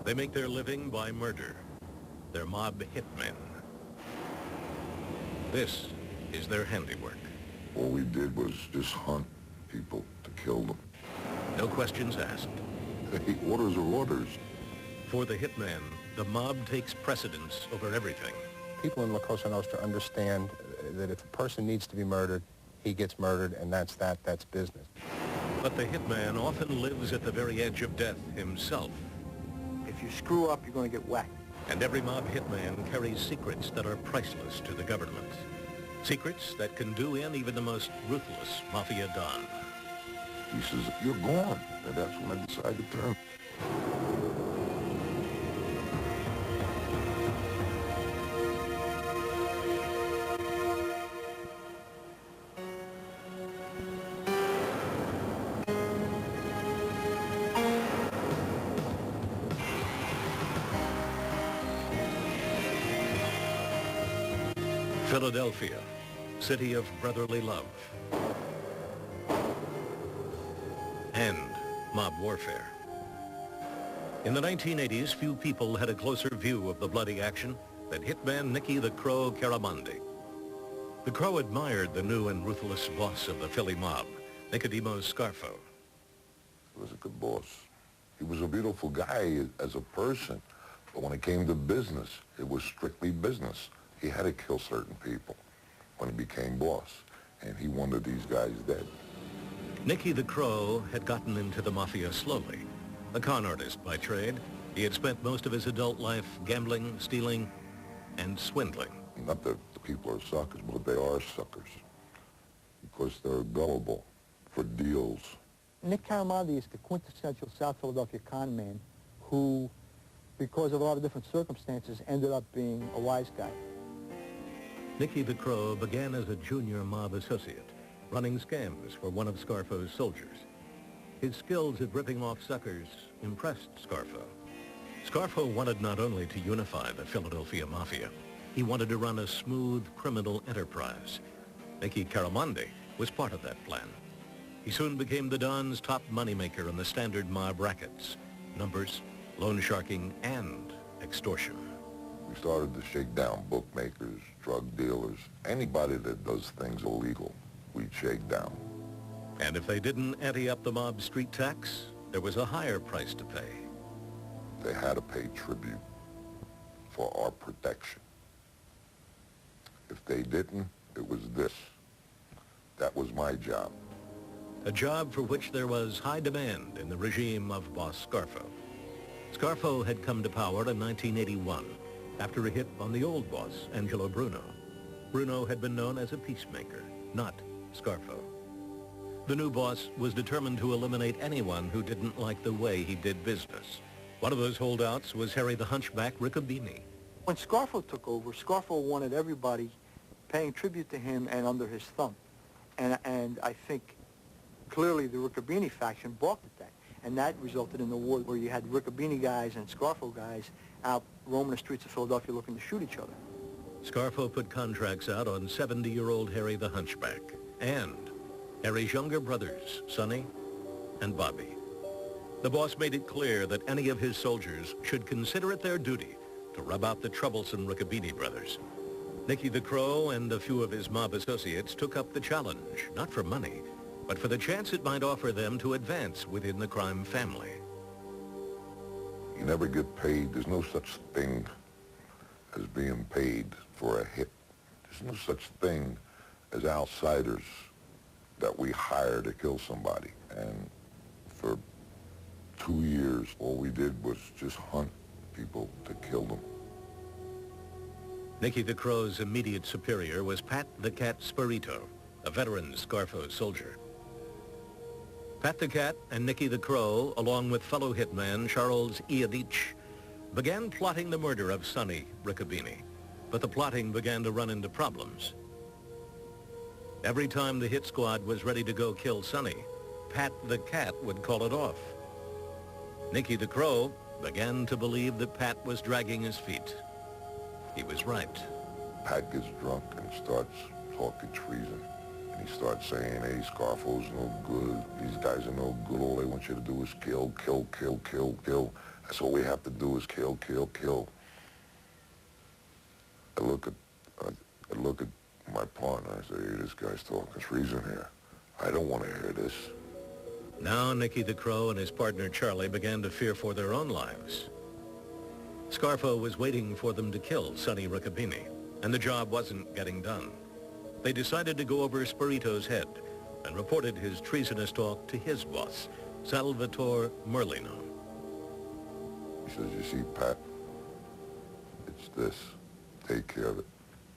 They make their living by murder. They're mob hitmen. This is their handiwork. All we did was just hunt people to kill them. No questions asked. Hey, orders are orders. For the hitman, the mob takes precedence over everything. People in La Cosa Nostra understand that if a person needs to be murdered, he gets murdered, and that's business. But the hitman often lives at the very edge of death himself. If you screw up, you're going to get whacked. And every mob hitman carries secrets that are priceless to the government. Secrets that can do in even the most ruthless Mafia Don. He says, you're gone. And that's when I decided to turn. Philadelphia, city of brotherly love and mob warfare. In the 1980s, few people had a closer view of the bloody action than hitman Nicky the Crow Caramundi. The Crow admired the new and ruthless boss of the Philly mob, Nicolas Scarfo. He was a good boss. He was a beautiful guy as a person, but when it came to business, it was strictly business. He had to kill certain people when he became boss, and he wanted these guys dead. Nicky the Crow had gotten into the Mafia slowly. A con artist by trade, he had spent most of his adult life gambling, stealing, and swindling. Not that the people are suckers, but they are suckers because they're gullible for deals. Nick Caramundi is the quintessential South Philadelphia con man who, because of a lot of different circumstances, ended up being a wise guy. Nicky the Crow began as a junior mob associate, running scams for one of Scarfo's soldiers. His skills at ripping off suckers impressed Scarfo. Scarfo wanted not only to unify the Philadelphia Mafia, he wanted to run a smooth criminal enterprise. Nicky Caramundi was part of that plan. He soon became the Don's top moneymaker in the standard mob rackets: numbers, loan sharking, and extortion. We started to shake down bookmakers, drug dealers, anybody that does things illegal, we'd shake down. And if they didn't ante up the mob street tax, there was a higher price to pay. They had to pay tribute for our protection. If they didn't, it was this. That was my job. A job for which there was high demand in the regime of boss Scarfo. Scarfo had come to power in 1981 after a hit on the old boss, Angelo Bruno. Bruno had been known as a peacemaker, not Scarfo. The new boss was determined to eliminate anyone who didn't like the way he did business. One of those holdouts was Harry the Hunchback Ricobene. When Scarfo took over, Scarfo wanted everybody paying tribute to him and under his thumb. And I think clearly the Ricobene faction balked at that. And that resulted in the war where you had Ricobene guys and Scarfo guys out roaming the streets of Philadelphia looking to shoot each other. Scarfo put contracts out on 70-year-old Harry the Hunchback and Harry's younger brothers, Sonny and Bobby. The boss made it clear that any of his soldiers should consider it their duty to rub out the troublesome Ricobene brothers. Nicky the Crow and a few of his mob associates took up the challenge, not for money, but for the chance it might offer them to advance within the crime family. You never get paid. There's no such thing as being paid for a hit. There's no such thing as outsiders that we hire to kill somebody. And for 2 years, all we did was just hunt people to kill them. Nicky the Crow's immediate superior was Pat the Cat Spirito, a veteran Scarfo soldier. Pat the Cat and Nicky the Crow, along with fellow hitman Charles Iadich, began plotting the murder of Sonny Ricobene. But the plotting began to run into problems. Every time the hit squad was ready to go kill Sonny, Pat the Cat would call it off. Nicky the Crow began to believe that Pat was dragging his feet. He was right. Pat gets drunk and starts talking treason. And he starts saying, hey, Scarfo's no good. These guys are no good. All they want you to do is kill, kill, kill, kill, kill. That's all we have to do is kill, kill, kill. I look at my partner. I say, hey, this guy's talking treason here. I don't want to hear this. Now Nicky the Crow and his partner Charlie began to fear for their own lives. Scarfo was waiting for them to kill Sonny Ricobene, and the job wasn't getting done. They decided to go over Spirito's head and reported his treasonous talk to his boss, Salvatore Merlino. He says, you see, Pat, it's this. Take care of it.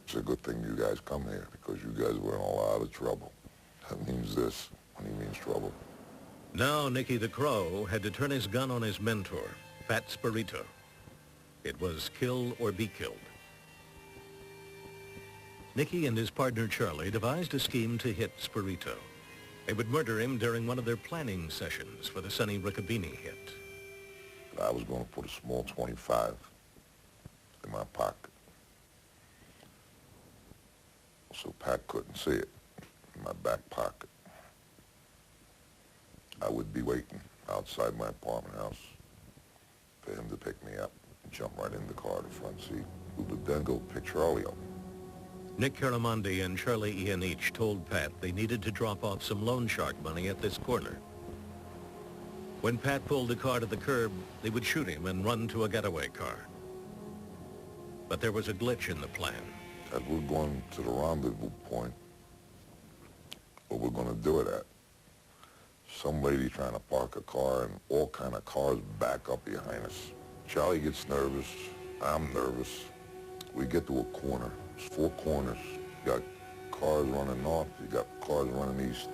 It's a good thing you guys come here because you guys were in a lot of trouble. That means this when he means trouble. Now Nicky the Crow had to turn his gun on his mentor, Pat Spirito. It was kill or be killed. Nicky and his partner Charlie devised a scheme to hit Spirito. They would murder him during one of their planning sessions for the Sonny Ricobene hit. I was going to put a small 25 in my pocket, so Pat couldn't see it in my back pocket. I would be waiting outside my apartment house for him to pick me up and jump right in the car, the front seat. We would then go pick Charlie up. Nick Caramundi and Charlie Ian each told Pat they needed to drop off some loan shark money at this corner. When Pat pulled the car to the curb, they would shoot him and run to a getaway car. But there was a glitch in the plan. As we're going to the rendezvous point, where we're going to do it at, some lady trying to park a car and all kind of cars back up behind us. Charlie gets nervous. I'm nervous. We get to a corner. It's 4 corners. You got cars running north. You got cars running east.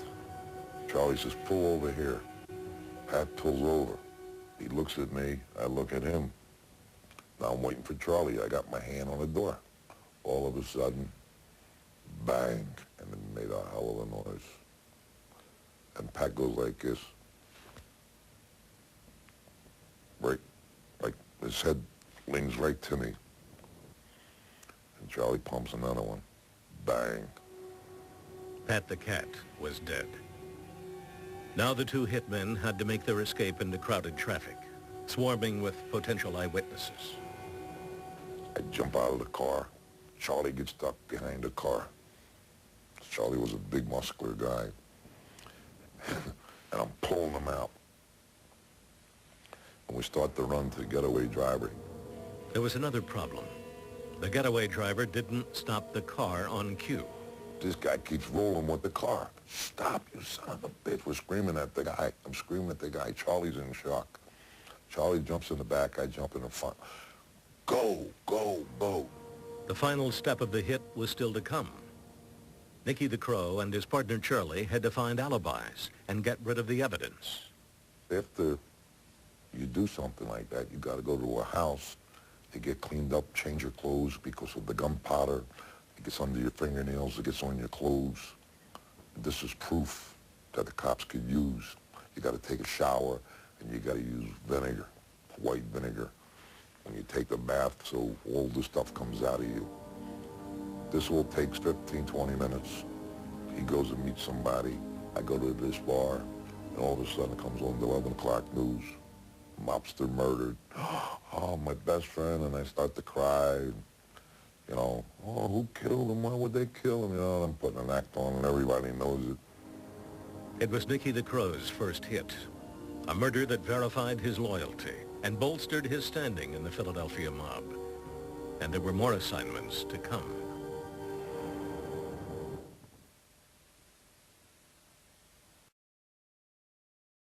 Charlie says, pull over here. Pat pulls over. He looks at me. I look at him. Now I'm waiting for Charlie. I got my hand on the door. All of a sudden, bang, and it made a hell of a noise. And Pat goes like this. Right, like his head leans right to me. And Charlie pumps another one. Bang. Pat the Cat was dead. Now the 2 hitmen had to make their escape into crowded traffic, swarming with potential eyewitnesses. I jump out of the car. Charlie gets stuck behind the car. Charlie was a big, muscular guy. And I'm pulling him out. And we start to run to the getaway driver. There was another problem. The getaway driver didn't stop the car on cue. This guy keeps rolling with the car. Stop, you son of a bitch. We're screaming at the guy. I'm screaming at the guy. Charlie's in shock. Charlie jumps in the back. I jump in the front. Go, go, go. The final step of the hit was still to come. Nicky the Crow and his partner Charlie had to find alibis and get rid of the evidence. After you do something like that, you got to go to a house. You get cleaned up, change your clothes because of the gunpowder. It gets under your fingernails, it gets on your clothes. This is proof that the cops could use. You got to take a shower, and you got to use vinegar, white vinegar, when you take a bath so all the stuff comes out of you. This all takes 15, 20 minutes. He goes and meets somebody. I go to this bar, and all of a sudden it comes on the 11 o'clock news. Mobster murdered. Oh, my best friend, and I start to cry. You know, oh, who killed him? Why would they kill him? You know, I'm putting an act on, and everybody knows it. It was Nicky the Crow's first hit, a murder that verified his loyalty and bolstered his standing in the Philadelphia mob. And there were more assignments to come.